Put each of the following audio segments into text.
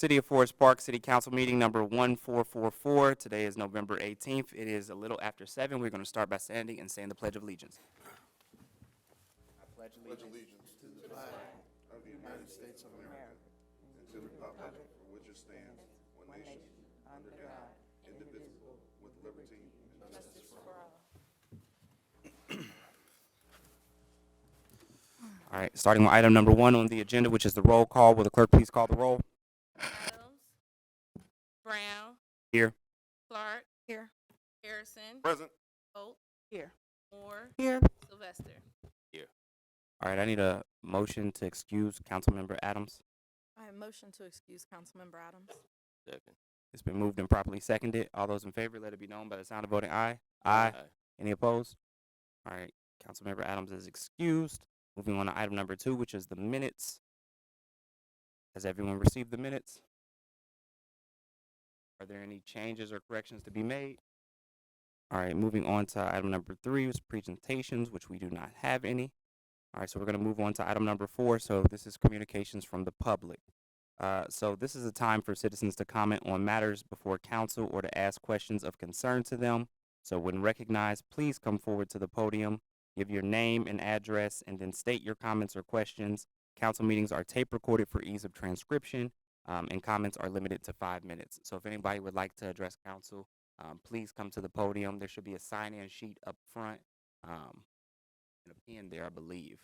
City of Forest Park City Council meeting number 1444. Today is November 18th. It is a little after 7. We're going to start by standing and saying the Pledge of Allegiance. I pledge allegiance to the flag of the United States of America and to the republic for which it stands, one nation, under God, indivisible, with liberty and justice for all. All right, starting with item number 1 on the agenda, which is the roll call. Will the clerk please call the roll? Adams. Brown. Here. Clark. Here. Harrison. Present. Holt. Here. Moore. Here. Sylvester. All right, I need a motion to excuse Councilmember Adams. I motion to excuse Councilmember Adams. Second. It's been moved and properly seconded. All those in favor, let it be known by the sound of voting aye. Aye. Any opposed? All right, Councilmember Adams is excused. Moving on to item number 2, which is the minutes. Has everyone received the minutes? Are there any changes or corrections to be made? All right, moving on to item number 3, which is presentations, which we do not have any. All right, so we're going to move on to item number 4. So this is communications from the public. So this is a time for citizens to comment on matters before council or to ask questions of concern to them. So when recognized, please come forward to the podium, give your name and address, and then state your comments or questions. Council meetings are tape recorded for ease of transcription, and comments are limited to 5 minutes. So if anybody would like to address council, please come to the podium. There should be a sign-in sheet up front, and a pen there, I believe.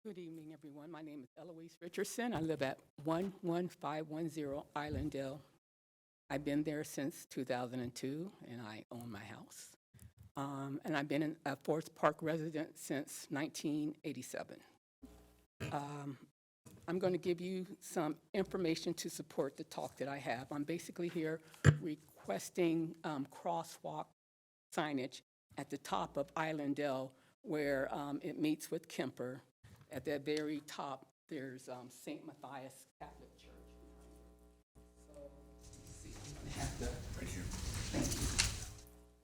Good evening, everyone. My name is Eloise Richardson. I live at 11510 Islandale. I've been there since 2002, and I own my house. And I've been a Forest Park resident since 1987. I'm going to give you some information to support the talk that I have. I'm basically here requesting crosswalk signage at the top of Islandale where it meets with Kemper. At the very top, there's St. Matthias Catholic Church. So, let's see, I'm going to have to. Thank you. Thank you.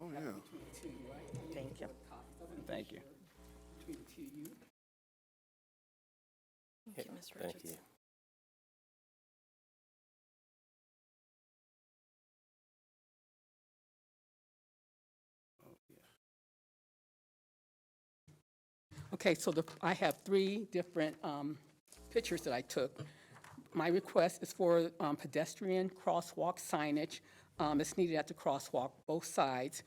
Oh, yeah. Between the two, right? Thank you. Thank you. Between the two of you. Thank you, Ms. Thank Richardson. you. Okay, so I have 3 different pictures that I took. My request is for pedestrian crosswalk signage. It's needed at the crosswalk, both sides.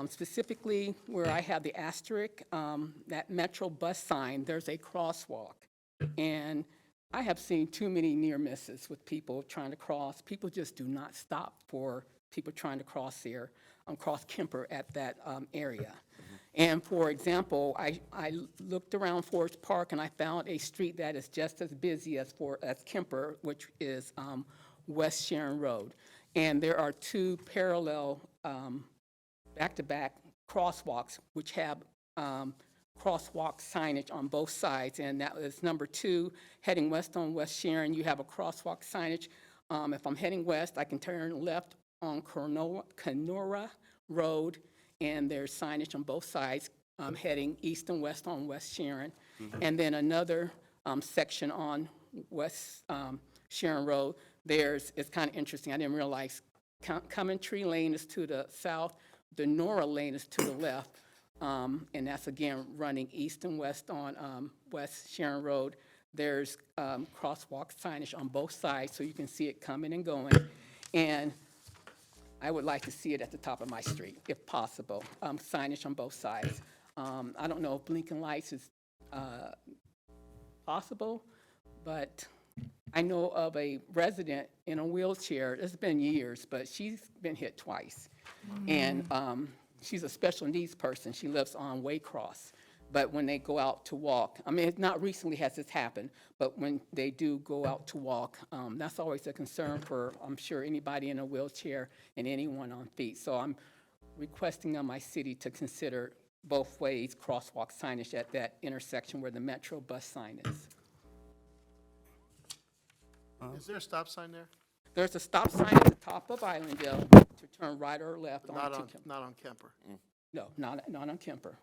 Specifically, where I have the asterisk, that Metro bus sign, there's a crosswalk. And I have seen too many near misses with people trying to cross. People just do not stop for people trying to cross there, cross Kemper at that area. And for example, I looked around Forest Park and I found a street that is just as busy as Kemper, which is West Sharon Road. And there are 2 parallel back-to-back crosswalks which have crosswalk signage on both sides. And that is number 2, heading west on West Sharon, you have a crosswalk signage. If I'm heading west, I can turn left on Kenora Road, and there's signage on both sides heading east and west on West Sharon. And then another section on West Sharon Road, it's kind of interesting. I didn't realize Coventry Lane is to the south, the Nora Lane is to the left, and that's again running east and west on West Sharon Road. There's crosswalk signage on both sides, so you can see it coming and going. And I would like to see it at the top of my street, if possible, signage on both sides. I don't know if blinking lights is possible, but I know of a resident in a wheelchair. It's been years, but she's been hit twice. And she's a special needs person. She lives on Waycross. But when they go out to walk, I mean, not recently has this happened, but when they do go out to walk, that's always a concern for, I'm sure, anybody in a wheelchair and anyone on feet. So I'm requesting of my city to consider both ways crosswalk signage at that intersection where the Metro bus sign is. Is there a stop sign there? There's a stop sign at the top of Islandale to turn right or left Not onto on, Kemper. not on Kemper. No, not on Kemper.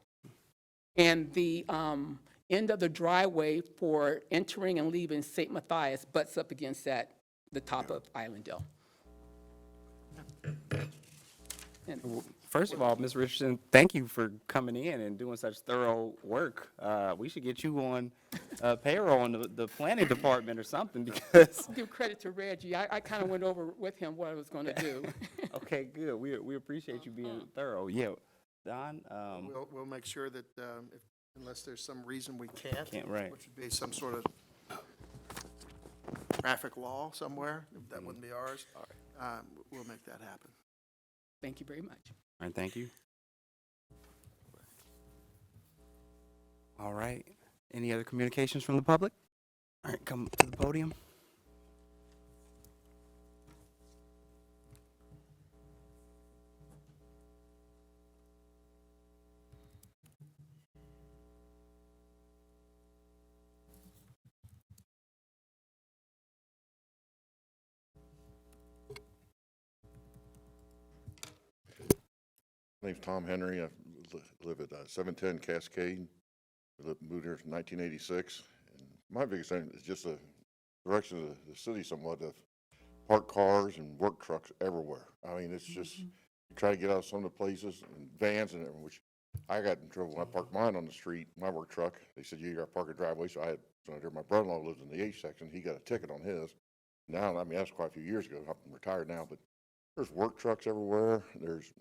And the end of the driveway for entering and leaving St. Matthias butts up against that, the top of Islandale. And First of all, Ms. Richardson, thank you for coming in and doing such thorough work. We should get you on payroll in the planning department or something because, give credit to Reggie. I kind of went over with him what I was going to do. okay, good. We appreciate you being thorough. Yeah, Don, We'll make sure that, unless there's some reason we can't. Can't, right. Which would be some sort of traffic law somewhere, that wouldn't be ours. We'll make that happen. Thank you very much. all right, thank you. All right. Any other communications from the public? All right, come to the podium. My name's Tom Henry. I live at 710 Cascade. Moved here in 1986. And my biggest thing is just the direction of the city somewhat of parked cars and work trucks everywhere. I mean, it's just, you try to get out of some of the places and vans and everything, which I got in trouble when I parked mine on the street, my work truck. They said, you got to park a driveway. So I had, my brother-in-law lives in the H section. He got a ticket on his. Now, I mean, that's quite a few years ago. I'm retired now, but there's work trucks everywhere. There's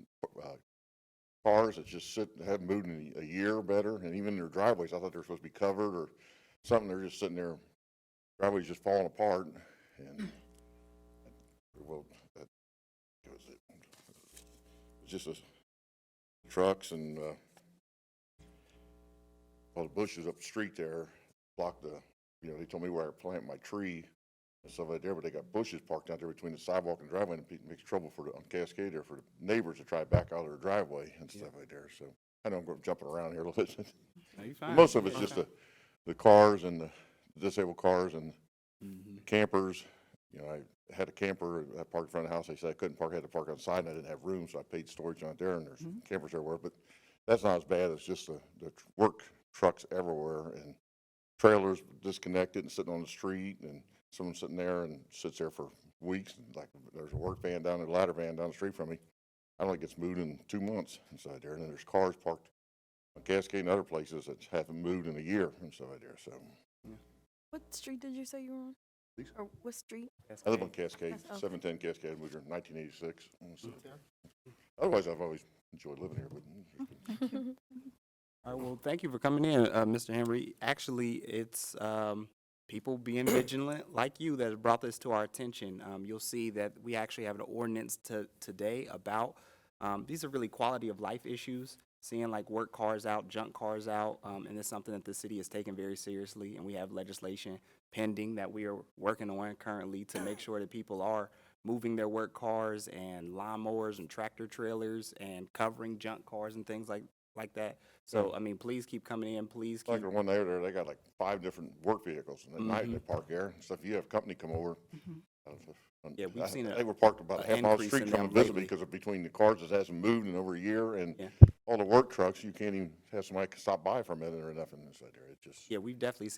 cars that just sit, haven't moved in a year or better, and even their driveways, I thought they were supposed to be covered or something. They're just sitting there, driveways just falling apart, and well, that was it. It's just trucks and all the bushes up the street there blocked the. They told me where I could plant my tree and stuff like there, but they got bushes parked out there between the sidewalk and driveway, and it makes trouble on Cascade there for the neighbors to try to back out of their driveway and stuff like there. So I know I'm jumping around here a little bit. No, you're fine. Most of it's just the cars and the disabled cars and the campers. I had a camper I parked in front of the house. They said I couldn't park. I had to park on the side, and I didn't have room, so I paid storage on it there, and there's campers everywhere. But that's not as bad as just the work trucks everywhere and trailers disconnected and sitting on the street, and someone sitting there and sits there for weeks. Like there's a work van down, a ladder van down the street from me. I don't think it's moved in 2 months inside there. And then there's cars parked on Cascade and other places that haven't moved in a year inside there. So What street did you say you were on? Please? Or what street? I live on Cascade, That's okay. 710 Cascade. I moved here in 1986. So, otherwise, I've always enjoyed living here. But All right, well, thank you for coming in, Mr. Henry. Actually, it's people being vigilant like you that have brought this to our attention. You'll see that we actually have an ordinance today about, these are really quality of life issues, seeing like work cars out, junk cars out, and it's something that the city has taken very seriously, and we have legislation pending that we are working on currently to make sure that people are moving their work cars and lawnmowers and tractor trailers and covering junk cars and things like that. So, I mean, please keep coming in, please keep. like the one there, they got like 5 different work vehicles, and at night they park there. So if you have company come over, Yeah, we've seen they were parked about a half mile increase street in coming them to visit me lately. because between the cars that hasn't moved in over a year and Yeah. all the work trucks, you can't even have somebody stop by for a minute or nothing inside there. It just Yeah, we've definitely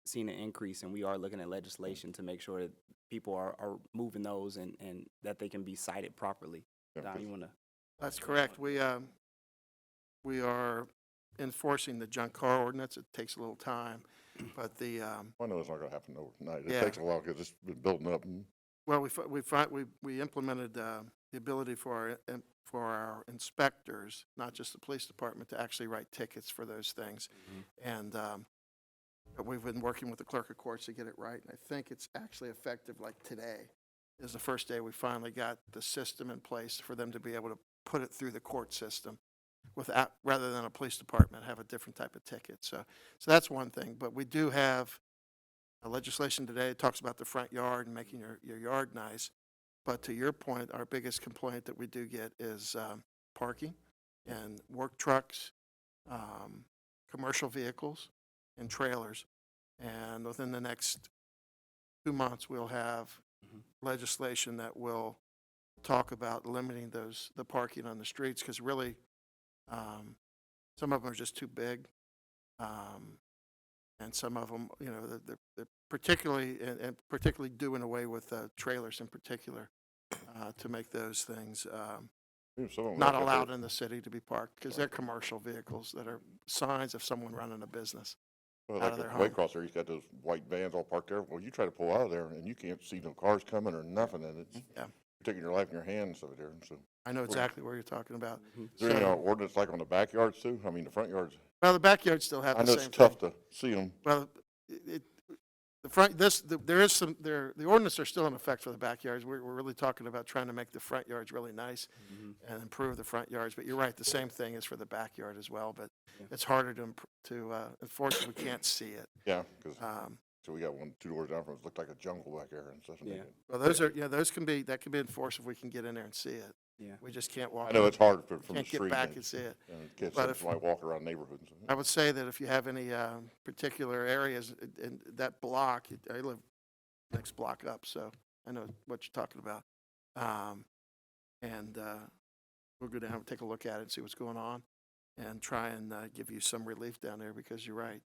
seen an increase, and we are looking at legislation to make sure that people are moving those and that they can be cited properly. Yeah, Don, 'cause- you want to? That's correct. We are enforcing the junk car ordinance. It takes a little time, but I know it's not going to happen overnight. It Yeah. takes a while because it's been building up. And well, we implemented the ability for our inspectors, not just the police department, to actually write tickets for those things. And but we've been working with the clerk of courts to get it right, and I think it's actually effective. Like today is the first day we finally got the system in place for them to be able to put it through the court system without, rather than a police department have a different type of ticket. So that's one thing. But we do have a legislation today that talks about the front yard and making your yard nice. But to your point, our biggest complaint that we do get is parking and work trucks commercial vehicles and trailers. And within the next 2 months, we'll have legislation that will talk about limiting the parking on the streets, because really, some of them are just too big. And some of them, they're particularly, and particularly doing away with trailers in particular, to make those things Even some of 'em not got allowed those- in the city to be parked, because they're commercial vehicles that are signs of someone running a business. Well, out like of their the home. Waycross there, he's got those white vans all parked there. Well, you try to pull out of there and you can't see no cars coming or nothing, and it's, Yeah. you're taking your life in your hands over there, so. I know exactly where you're talking about. Is there any So- ordinance like on the backyards too? I mean, the front yards, Well, the backyards still have I the know same it's thing. tough to see them. Well, the front, there is some, the ordinance are still in effect for the backyards. We're really talking about trying to make the front yards really nice and improve the front yards. But you're right, the same thing is for the backyard as well, but it's harder to enforce if we can't see it. Yeah, because, Um, so we got one, 2 doors down from us, looked like a jungle back there and stuff. and Yeah. they- Well, that can be enforced if we can get in there and see it. Yeah. We just can't walk. I know it's hard from the Can't street. get back and- and see it. And kids, But that's if- why I walk around neighborhoods. I would say that if you have any particular areas in that block, I live next block up, so I know what you're talking about. And we'll go down and take a look at it and see what's going on and try and give you some relief down there, because you're right.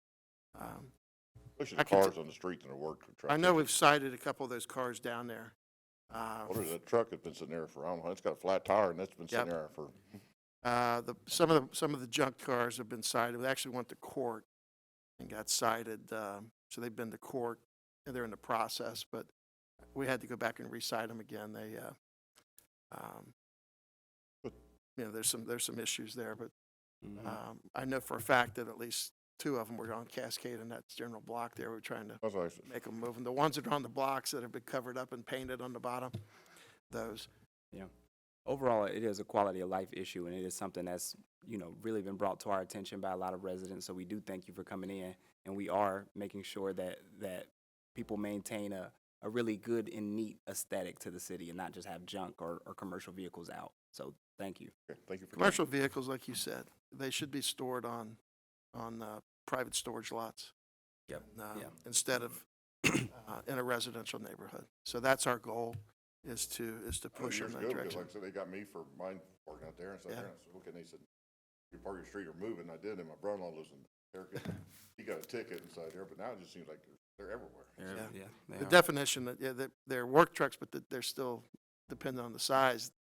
Especially I the can cars on the streets and the work trucks. I know we've cited a couple of those cars down there. Well, there's a truck that's been sitting there for, I don't know, it's got a flat tire and that's been sitting Yep. there for, Some of the junk cars have been cited. They actually went to court and got cited. So they've been to court and they're in the process, but we had to go back and recite them again. There's some issues there, but I know for a fact that at least 2 of them were on Cascade and that general block there. We're trying to that's what I said. make them move. And the ones that are on the blocks that have been covered up and painted on the bottom, those. Overall, it is a quality of life issue, and it is something that's, really been brought to our attention by a lot of residents. So we do thank you for coming in, and we are making sure that people maintain a really good and neat aesthetic to the city and not just have junk or commercial vehicles out. So thank you. Okay, thank you for. Commercial vehicles, like you said, they should be stored on private storage lots. Yep. Yeah. Instead of in a residential neighborhood. So that's our goal, is to push in Years that ago, because direction. like I said, they got me for mine parking out there and stuff Yeah. there. And I said, okay, and they said, you park your street or move, and I did, and my brother-in-law lives in Cherokee. He got a ticket inside there, but now it just seems like they're everywhere. Yeah. They The are. definition, that they're work trucks, but that they're still, depending on the size,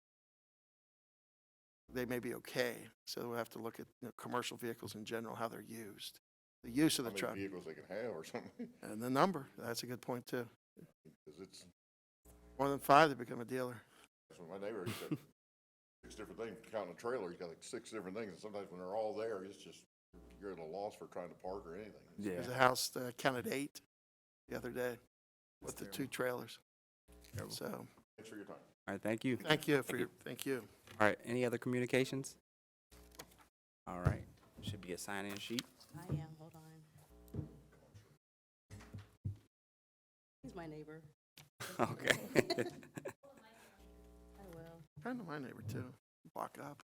they may be okay. So we'll have to look at commercial vehicles in general, how they're used. The use of How the many truck vehicles they can have or something, and the number. That's a good point too. because it's, More than 5, they become a dealer. that's what my neighbor, he said, 6 different things, counting a trailer, he's got like 6 different things, and sometimes when they're all there, it's just, you're at a loss for trying to park or anything. Yeah. There's a house counted 8 the other day with the 2 trailers. Terrible. So Thanks for your time. All right, thank you. thank you for your, thank you. All right, any other communications? All right, should be a sign-in sheet. I am, hold on. He's my neighbor. Okay. I will. Friend of my neighbor too, block up.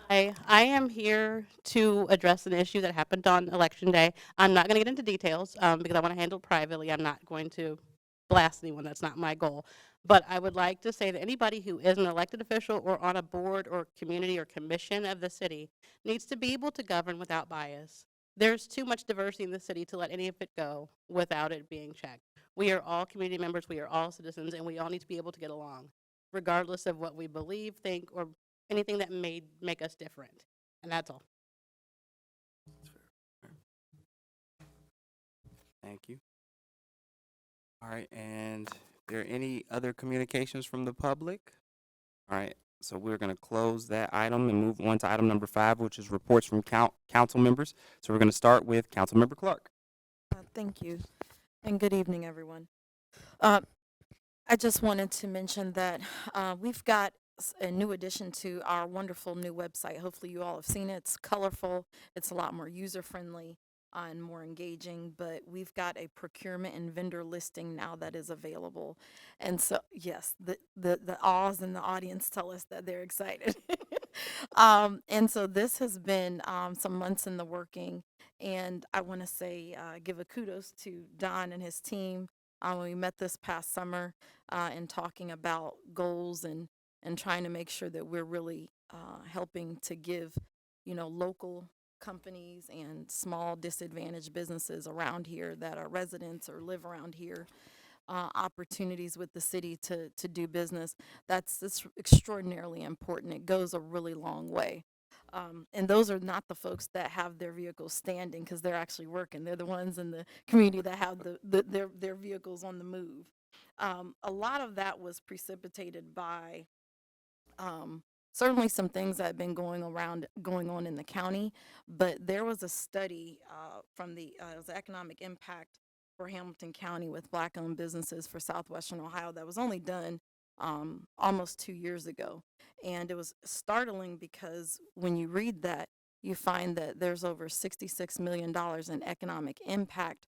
I am here to address an issue that happened on Election Day. I'm not going to get into details because I want to handle it privately. I'm not going to blast anyone. That's not my goal. But I would like to say that anybody who is an elected official or on a board or community or commission of the city needs to be able to govern without bias. There's too much diversity in the city to let any of it go without it being checked. We are all community members, we are all citizens, and we all need to be able to get along, regardless of what we believe, think, or anything that may make us different. And that's all. Thank you. All right, and there any other communications from the public? All right, so we're going to close that item and move on to item number 5, which is reports from council members. So we're going to start with Councilmember Clark. Thank you, and good evening, everyone. I just wanted to mention that we've got a new addition to our wonderful new website. Hopefully you all have seen it. It's colorful. It's a lot more user-friendly. and more engaging, but we've got a procurement and vendor listing now that is available. And so, yes, the awes in the audience tell us that they're excited. And so this has been some months in the working, and I want to say, give a kudos to Don and his team. When we met this past summer and talking about goals and trying to make sure that we're really helping to give, local companies and small disadvantaged businesses around here that are residents or live around here opportunities with the city to do business. That's extraordinarily important. It goes a really long way. And those are not the folks that have their vehicles standing because they're actually working. They're the ones in the community that have their vehicles on the move. A lot of that was precipitated by certainly some things that have been going on in the county, but there was a study from it was economic impact for Hamilton County with Black-owned businesses for Southwestern Ohio that was only done almost 2 years ago. And it was startling because when you read that, you find that there's over $66 million in economic impact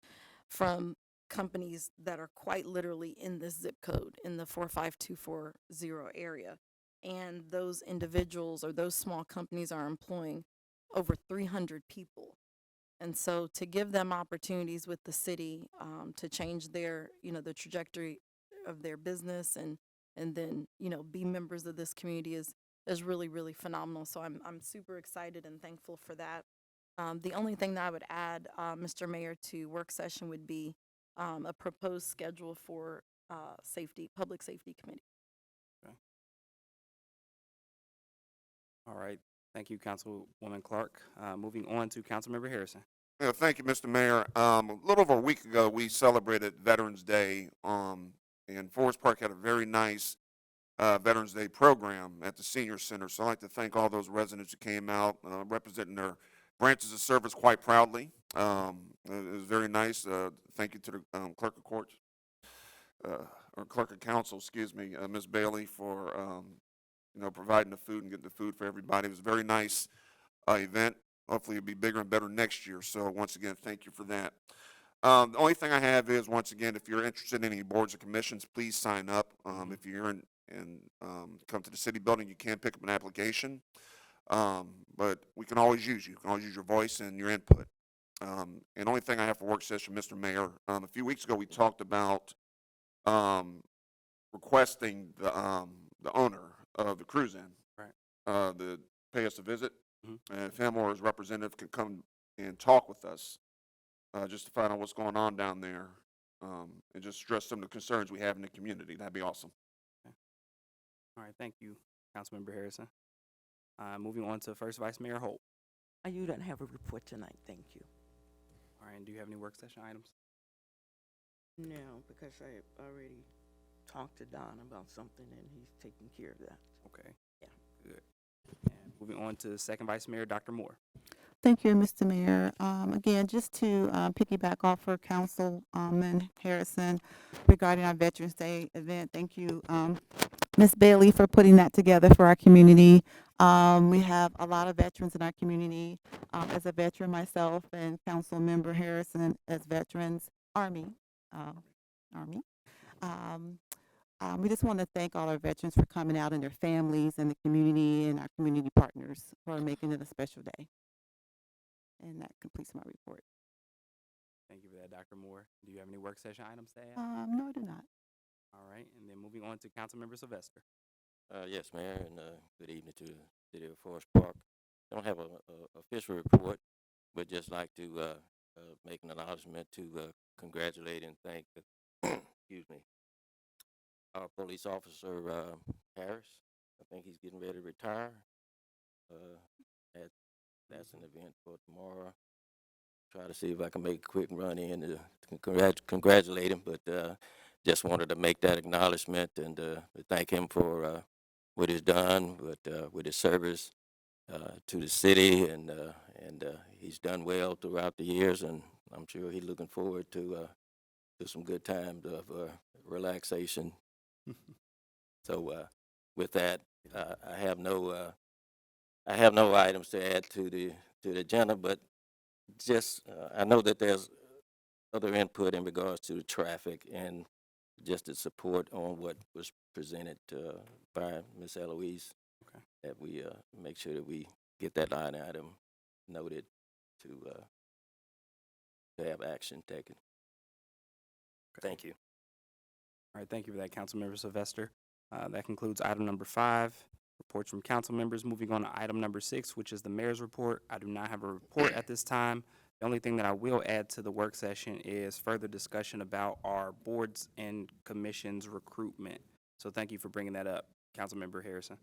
from companies that are quite literally in this zip code in the 45240 area. And those individuals or those small companies are employing over 300 people. And so to give them opportunities with the city to change their, the trajectory of their business and then, be members of this community is really, really phenomenal. So I'm super excited and thankful for that. The only thing that I would add, Mr. Mayor, to work session would be a proposed schedule for public safety committee. All right. Thank you, Councilwoman Clark. Moving on to Councilmember Harrison. Yeah, thank you, Mr. Mayor. A little over a week ago, we celebrated Veterans Day, and Forest Park had a very nice Veterans Day program at the Senior Center. So I'd like to thank all those residents who came out representing their branches of service quite proudly. It was very nice. Thank you to the clerk of courts, or clerk of council, excuse me, Ms. Bailey, for providing the food and getting the food for everybody. It was a very nice event. Hopefully it'll be bigger and better next year. So once again, thank you for that. The only thing I have is, once again, if you're interested in any boards or commissions, please sign up. If you're come to the city building, you can pick up an application. But we can always use you. You can always use your voice and your input. And the only thing I have for work session, Mr. Mayor, a few weeks ago we talked about requesting the owner of the cruise in, Right. to pay us a visit. Mhm. And if him or his representative can come and talk with us, just to find out what's going on down there, and just stress some of the concerns we have in the community, that'd be awesome. All right. Thank you, Councilmember Harrison. Moving on to First Vice Mayor Holt. You don't have a report tonight, thank you. All right. And do you have any work session items? No, because I already talked to Don about something and he's taking care of that. Okay. Yeah. Good. And moving on to Second Vice Mayor Dr. Moore. Thank you, Mr. Mayor. Again, just to piggyback off for Councilman Harrison regarding our Veterans Day event, thank you, Ms. Bailey, for putting that together for our community. We have a lot of veterans in our community. As a veteran myself and Councilmember Harrison as veterans, Army. We just want to thank all our veterans for coming out and their families and the community and our community partners for making it a special day. And that completes my report. Thank you for that, Dr. Moore. Do you have any work session items to add? No, I do not. All right. And then moving on to Councilmember Sylvester. Yes, Mayor, and good evening to the City of Forest Park. Don't have a official report, but just like to make an acknowledgement to congratulate and thank, excuse me, our police officer Harris. I think he's getting ready to retire. That's an event for tomorrow. Try to see if I can make a quick run in to congratulate him, but just wanted to make that acknowledgement and to thank him for what he's done with his service to the city, and he's done well throughout the years, and I'm sure he's looking forward to some good times of relaxation. So with that, I have no items to add to the agenda, but just, I know that there's other input in regards to the traffic and just the support on what was presented by Ms. Eloise. Okay. That we make sure that we get that line item noted to have action taken. Thank you. All right, thank you for that, Councilmember Sylvester. That concludes item number 5, reports from council members. Moving on to item number 6, which is the mayor's report. I do not have a report at this time. The only thing that I will add to the work session is further discussion about our boards and commissions recruitment. So thank you for bringing that up, Councilmember Harrison.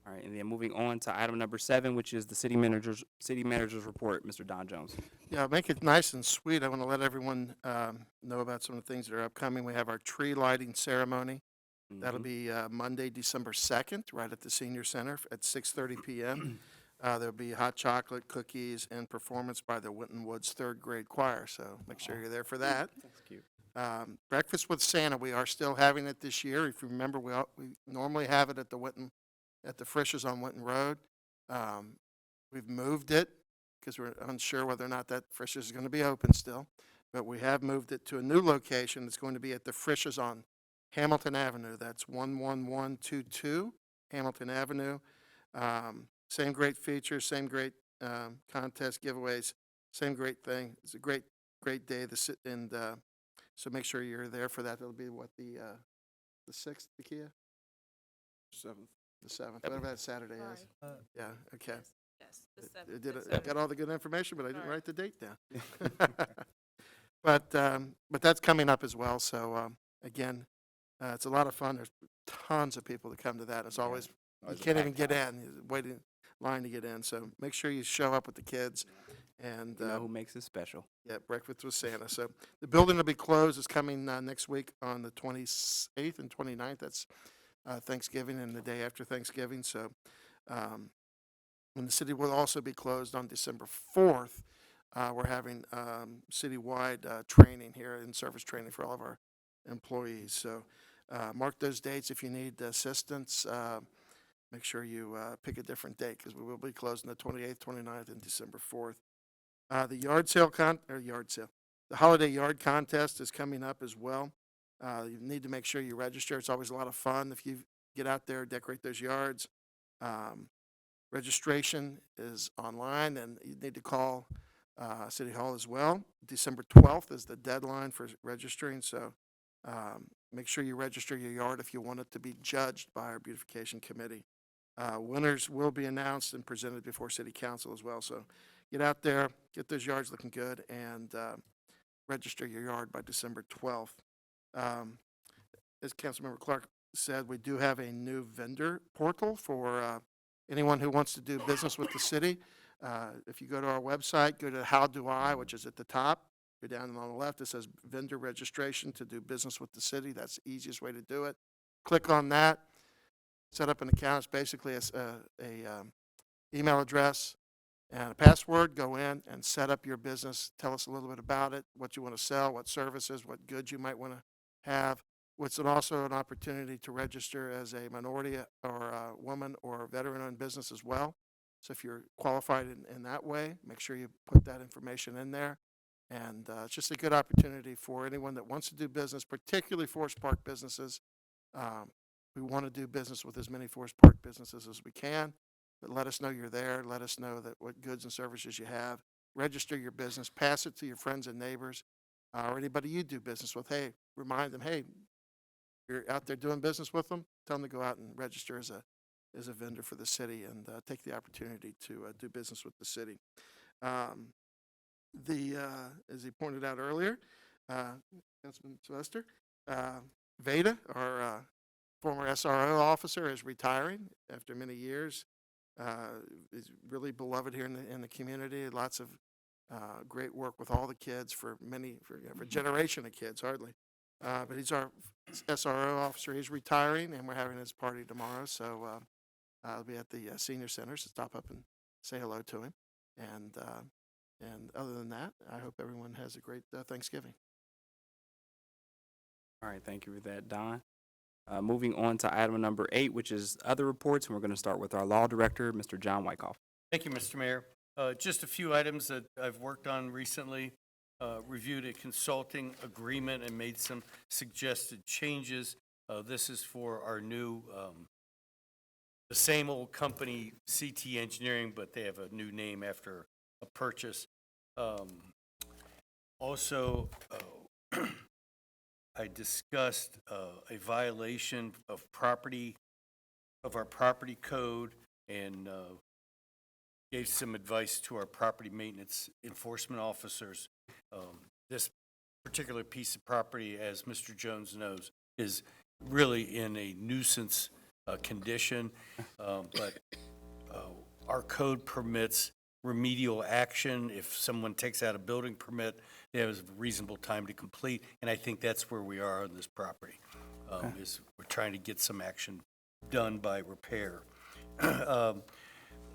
All right, and then moving on to item number 7, which is the city manager's report, Mr. Don Jones. Yeah, make it nice and sweet. I want to let everyone know about some of the things that are upcoming. We have our tree lighting ceremony. That'll be Monday, December 2nd, right at the Senior Center at 6:30 p.m. There'll be hot chocolate, cookies, and performance by the Winton Woods third grade choir, so make sure you're there for that. That's cute. Breakfast with Santa, we are still having it this year. If you remember, we normally have it at the Frisch's on Winton Road. We've moved it because we're unsure whether or not that Frisch's is going to be open still, but we have moved it to a new location. It's going to be at the Frisch's on Hamilton Avenue. That's 11122 Hamilton Avenue. Same great features, same great contest giveaways, same great thing. It's a great day. So make sure you're there for that. It'll be what, the 6th, Nakia? 7th. The 7th, whatever that Saturday is. Yeah, okay. Yes, the I 7th. did the it. I 7th. got all the good information, but I didn't Sorry. write the date down. But that's coming up as well. So again, it's a lot of fun. There's tons of people that come to that. It's always, you can't even get in. You're waiting in line to get in. So make sure you show up with the kids. And You know who makes it special. yeah, breakfast with Santa. So the building will be closed. It's coming next week on the 28th and 29th. That's Thanksgiving and the day after Thanksgiving. So and the city will also be closed on December 4th. We're having citywide training here, in-service training for all of our employees. So mark those dates if you need assistance. Make sure you pick a different date because we will be closing the 28th, 29th, and December 4th. The the holiday yard contest is coming up as well. You need to make sure you register. It's always a lot of fun if you get out there, decorate those yards. Registration is online, and you need to call City Hall as well. December 12th is the deadline for registering, so make sure you register your yard if you want it to be judged by our beautification committee. Winners will be announced and presented before City Council as well, so get out there, get those yards looking good, and register your yard by December 12th. As Councilmember Clark said, we do have a new vendor portal for anyone who wants to do business with the city. If you go to our website, go to How Do I, which is at the top. Go down on the left, it says vendor registration to do business with the city. That's the easiest way to do it. Click on that, set up an account. It's basically a email address and a password. Go in and set up your business. Tell us a little bit about it, what you want to sell, what services, what goods you might want to have. It's also an opportunity to register as a minority or a woman or a veteran-owned business as well. So if you're qualified in that way, make sure you put that information in there. And it's just a good opportunity for anyone that wants to do business, particularly Forest Park businesses. We want to do business with as many Forest Park businesses as we can. But let us know you're there. Let us know that what goods and services you have. Register your business. Pass it to your friends and neighbors or anybody you do business with. Hey, remind them, hey, you're out there doing business with them. Tell them to go out and register as a vendor for the city and take the opportunity to do business with the city. As he pointed out earlier, Councilman Sylvester, Veda, our former SRO officer, is retiring after many years. Is really beloved here in the community. Lots of great work with all the kids for a generation of kids, hardly. But he's our SRO officer. He's retiring, and we're having his party tomorrow. So I'll be at the senior center, so stop up and say hello to him. And other than that, I hope everyone has a great Thanksgiving. All right, thank you for that, Don. Moving on to item number 8, which is other reports, and we're going to start with our law director, Mr. John Wyckoff. Thank you, Mr. Mayor. Just a few items that I've worked on recently. Reviewed a consulting agreement and made some suggested changes. This is for our new, the same old company, CT Engineering, but they have a new name after a purchase. Also, I discussed a violation of our property code, and gave some advice to our property maintenance enforcement officers. This particular piece of property, as Mr. Jones knows, is really in a nuisance condition, but our code permits remedial action. If someone takes out a building permit, they have a reasonable time to complete, and I think that's where we are on this property. Is we're trying to get some action done by repair.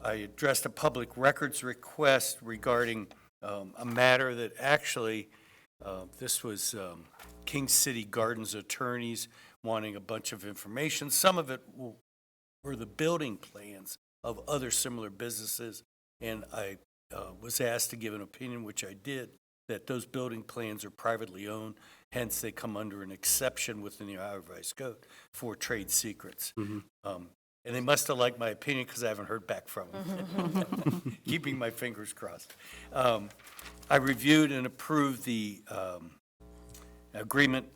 I addressed a public records request regarding a matter that actually, this was King City Gardens attorneys wanting a bunch of information. Some of it were the building plans of other similar businesses, and I was asked to give an opinion, which I did, that those building plans are privately owned, hence they come under an exception within the Ohio Revised Code for trade secrets. And they must have liked my opinion because I haven't heard back from them. Keeping my fingers crossed. I reviewed and approved the agreement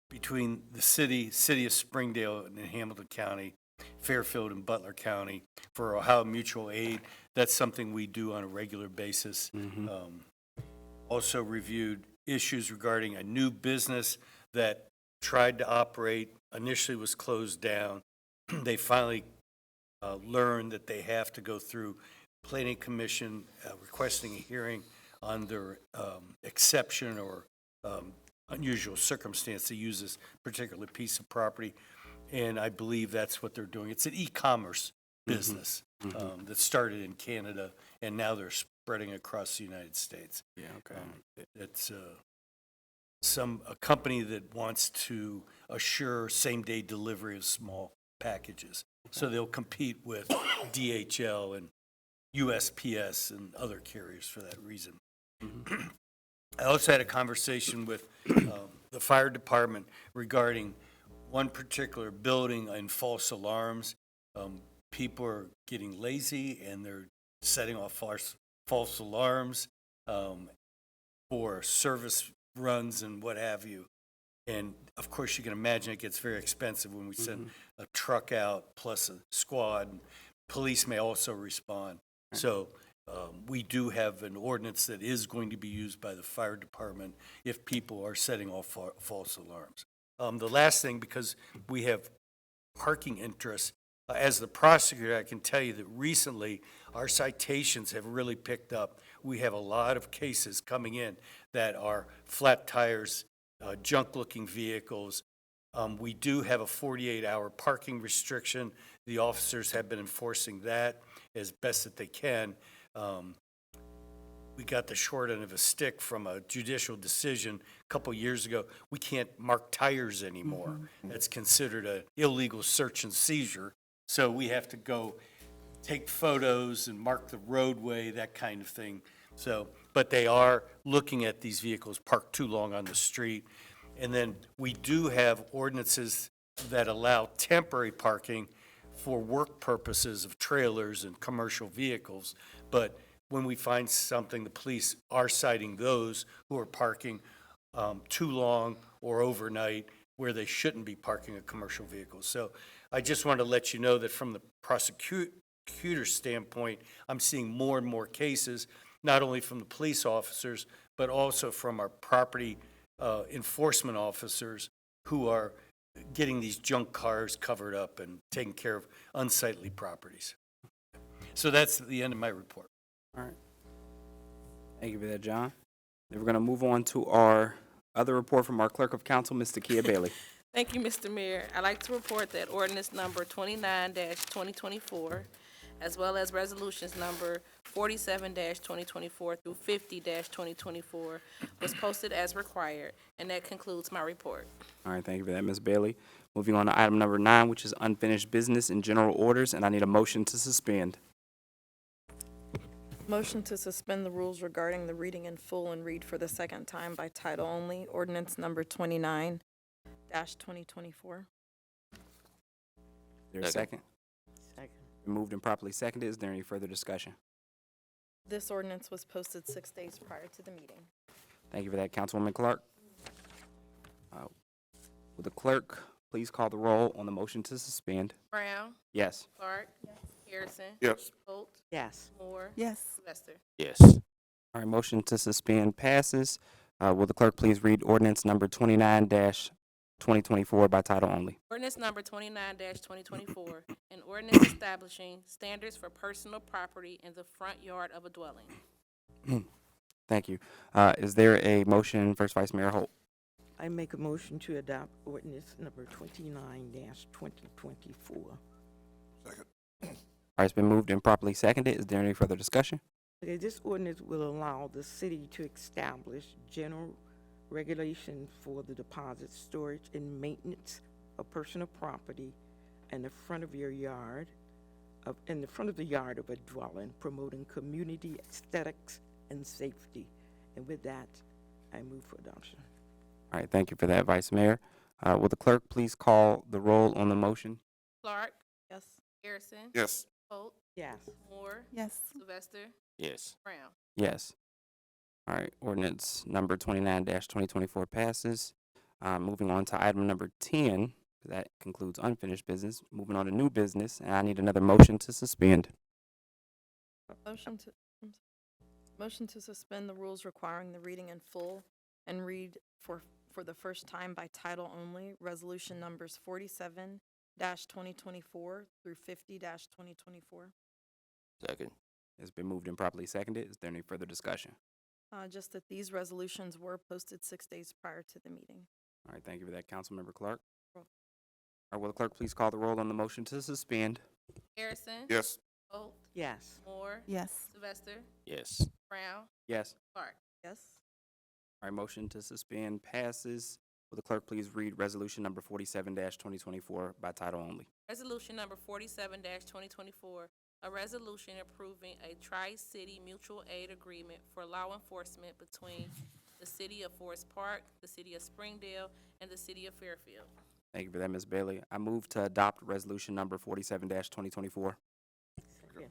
between the city of Springdale and Hamilton County, Fairfield and Butler County for Ohio Mutual Aid. That's something we do on a regular basis. Also reviewed issues regarding a new business that tried to operate, initially was closed down. They finally learned that they have to go through planning commission requesting a hearing on their exception or unusual circumstance to use this particular piece of property. And I believe that's what they're doing. It's an e-commerce business that started in Canada, and now they're spreading across the United States. Yeah, okay. It's a company that wants to assure same-day delivery of small packages. So they'll compete with DHL and USPS and other carriers for that reason. I also had a conversation with the fire department regarding one particular building and false alarms. People are getting lazy and they're setting off false alarms for service runs and what have you. And of course, you can imagine it gets very expensive when we send a truck out plus a squad. Police may also respond. So we do have an ordinance that is going to be used by the fire department if people are setting off false alarms. The last thing, because we have parking interests, as the prosecutor, I can tell you that recently our citations have really picked up. We have a lot of cases coming in that are flat tires, junk-looking vehicles. We do have a 48-hour parking restriction. The officers have been enforcing that as best that they can. We got the short end of a stick from a judicial decision a couple years ago. We can't mark tires anymore. That's considered an illegal search and seizure. So we have to go take photos and mark the roadway, that kind of thing. So, but they are looking at these vehicles parked too long on the street. And then we do have ordinances that allow temporary parking for work purposes of trailers and commercial vehicles. But when we find something, the police are citing those who are parking too long or overnight where they shouldn't be parking a commercial vehicle. So I just want to let you know that from the prosecutor standpoint, I'm seeing more and more cases, not only from the police officers, but also from our property enforcement officers who are getting these junk cars covered up and taking care of unsightly properties. So that's the end of my report. All right. Thank you for that, John. Then we're going to move on to our other report from our Clerk of Council, Ms. Takia Bailey. Thank you, Mr. Mayor. I'd like to report that ordinance number 29-2024, as well as resolutions number 47-2024 through 50-2024, was posted as required, and that concludes my report. All right, thank you for that, Ms. Bailey. Moving on to item number 9, which is unfinished business and general orders, and I need a motion to suspend. Motion to suspend the rules regarding the reading in full and read for the second time by title only, ordinance number 29-2024. Is there a second? Second. Been moved and properly seconded. Is there any further discussion? This ordinance was posted 6 days prior to the meeting. Thank you for that, Councilwoman Clark. Will the clerk please call the roll on the motion to suspend? Brown, Yes. Clark. Harrison. Yes. Holt, Yes. Moore. Yes. Sylvester. Yes. All right, motion to suspend passes. Will the clerk please read ordinance number 29-2024 by title only? Ordinance number 29-2024, an ordinance establishing standards for personal property in the front yard of a dwelling. Thank you. Is there a motion, First Vice Mayor Holt? I make a motion to adopt ordinance number 29-2024. Second. All right, it's been moved and properly seconded. Is there any further discussion? Okay, this ordinance will allow the city to establish general regulations for the deposit, storage, and maintenance of personal property in the front of your yard, in the front of the yard of a dwelling, promoting community aesthetics and safety. And with that, I move for adoption. All right, thank you for that, Vice Mayor. Will the clerk please call the roll on the motion? Clark, Yes. Harrison. Yes. Holt, Yes. Moore. Yes. Sylvester. Yes. Brown. Yes. All right, ordinance number 29-2024 passes. Moving on to item number 10, that concludes unfinished business. Moving on to new business, and I need another motion to suspend. Motion to suspend the rules requiring the reading in full and read for the first time by title only, resolution numbers 47-2024 through 50-2024. Second. It's been moved and properly seconded. Is there any further discussion? Just that these resolutions were posted 6 days prior to the meeting. All right, thank you for that, Councilmember Clark. Roll. All right, will the clerk please call the roll on the motion to suspend? Harrison. Yes. Holt, Yes. Moore. Yes. Sylvester. Yes. Brown. Yes. Clark. Yes. All right, motion to suspend passes. Will the clerk please read resolution number 47-2024 by title only? Resolution number 47-2024, a resolution approving a Tri-City Mutual Aid Agreement for law enforcement between the City of Forest Park, the City of Springdale, and the City of Fairfield. Thank you for that, Ms. Bailey. I move to adopt resolution number 47-2024. Second.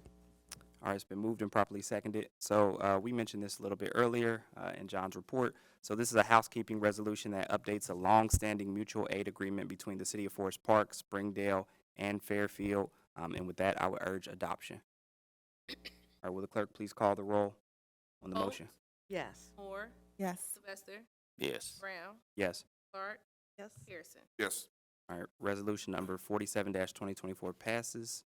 All right, it's been moved and properly seconded. So we mentioned this a little bit earlier in John's report. So this is a housekeeping resolution that updates a long-standing mutual aid agreement between the City of Forest Park, Springdale, and Fairfield. And with that, I would urge adoption. All right, will the clerk please call the roll on the Holt. motion? Yes. Moore. Yes. Sylvester. Yes. Brown. Yes. Clark. Yes. Harrison. Yes. All right, resolution number 47-2024 passes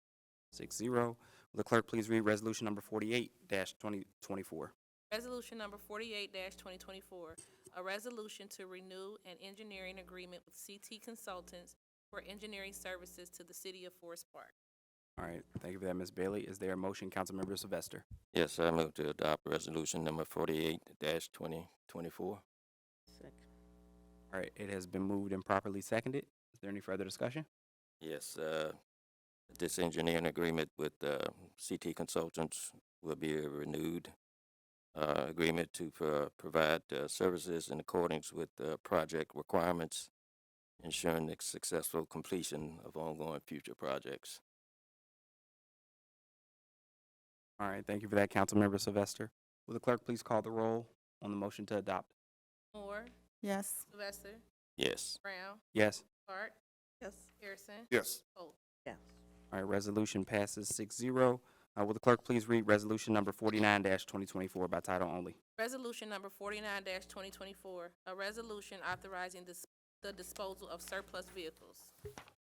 6-0. Will the clerk please read resolution number 48-2024? Resolution number 48-2024, a resolution to renew an engineering agreement with CT Consultants for engineering services to the City of Forest Park. All right, thank you for that, Ms. Bailey. Is there a motion, Councilmember Sylvester? Yes, I move to adopt resolution number 48-2024. Second. All right, it has been moved and properly seconded. Is there any further discussion? Yes, this engineering agreement with CT Consultants will be a renewed agreement to provide services in accordance with project requirements, ensuring the successful completion of ongoing future projects. All right, thank you for that, Councilmember Sylvester. Will the clerk please call the roll on the motion to adopt? Moore. Yes. Sylvester. Yes. Brown. Yes. Clark. Yes. Harrison. Yes. Holt. Yes. All right, resolution passes 6-0. Will the clerk please read resolution number 49-2024 by title only? Resolution number 49-2024, a resolution authorizing the disposal of surplus vehicles.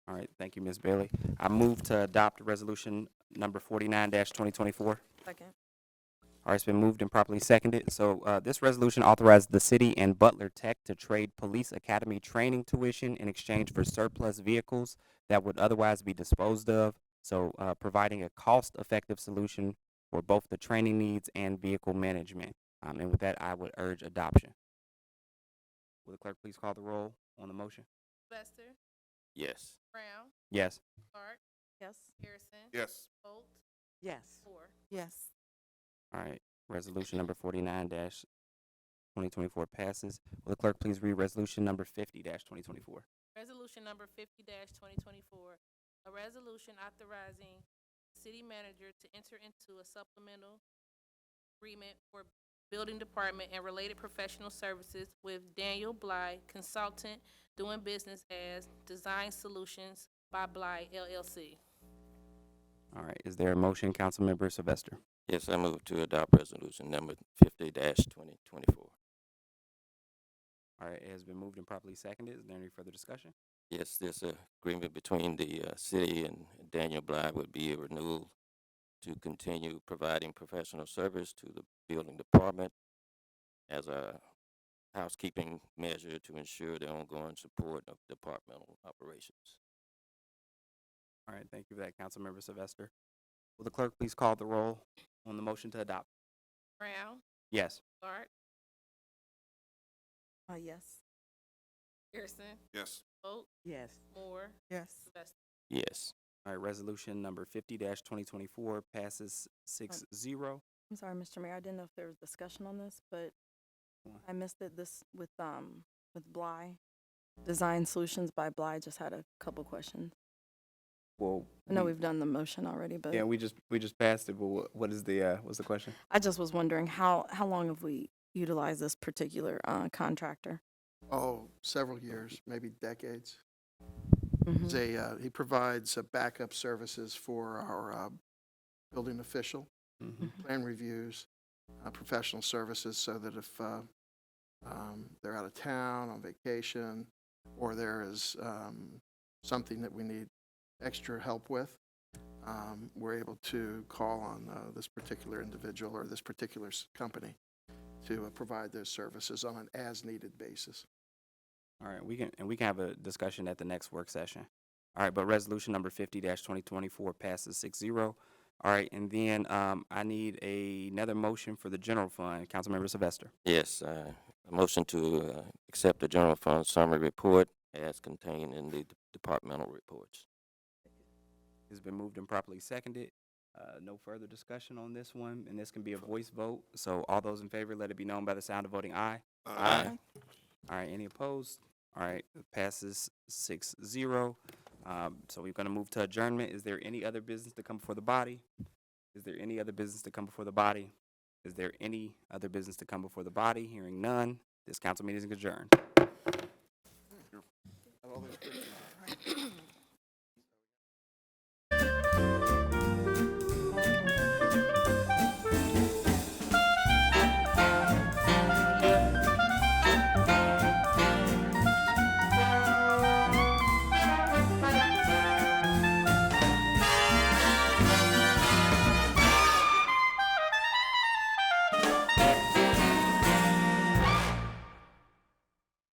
All right, thank you, Ms. Bailey. I move to adopt resolution number 49-2024. Second. All right, it's been moved and properly seconded. So this resolution authorized the city and Butler Tech to trade police academy training tuition in exchange for surplus vehicles that would otherwise be disposed of. So providing a cost-effective solution for both the training needs and vehicle management. And with that, I would urge adoption. Will the clerk please call the roll on the motion? Sylvester. Yes. Brown. Yes. Clark. Yes. Harrison. Yes. Holt. Yes. Moore. Yes. All right, resolution number 49-2024 passes. Will the clerk please read resolution number 50-2024? Resolution number 50-2024, a resolution authorizing city manager to enter into a supplemental agreement for building department and related professional services with Daniel Bly Consultant, doing business as Design Solutions by Bly LLC. All right, is there a motion, Councilmember Sylvester? Yes, I move to adopt resolution number 50-2024. All right, it has been moved and properly seconded. Is there any further discussion? Yes, this agreement between the city and Daniel Bly would be a renewal to continue providing professional service to the building department as a housekeeping measure to ensure the ongoing support of departmental operations. All right, thank you for that, Councilmember Sylvester. Will the clerk please call the roll on the motion to adopt? Brown, Yes. Clark, Yes. Harrison, Yes. Vogt, Yes. Moore, Yes. Sylvester. Yes. All right, resolution number 50-2024 passes 6-0. I'm sorry, Mr. Mayor, I didn't know if there was discussion on this, but I missed it this with Bly. Design Solutions by Bly, just had a couple questions. Well, I know we've done the motion already, but yeah, we just passed it, but what is the, what's the question? I just was wondering how long have we utilized this particular contractor? Oh, several years, maybe decades. Mhm. He's he provides backup services for our building official, plan reviews, professional services, so that if they're out of town, on vacation, or there is something that we need extra help with, we're able to call on this particular individual or this particular company to provide those services on an as-needed basis. All right, we can have a discussion at the next work session. All right, but resolution number 50-2024 passes 6-0. All right, and then I need another motion for the general fund. Councilmember Sylvester. Yes, a motion to accept the general fund summary report as contained in the departmental reports. It's been moved and properly seconded. No further discussion on this one, and this can be a voice vote. So all those in favor, let it be known by the sound of voting aye. Aye. All right, any opposed? All right, it passes 6-0. So we're gonna move to adjournment. Is there any other business to come before the body? Is there any other business to come before the body? Is there any other business to come before the body? Hearing none, this council meeting is adjourned.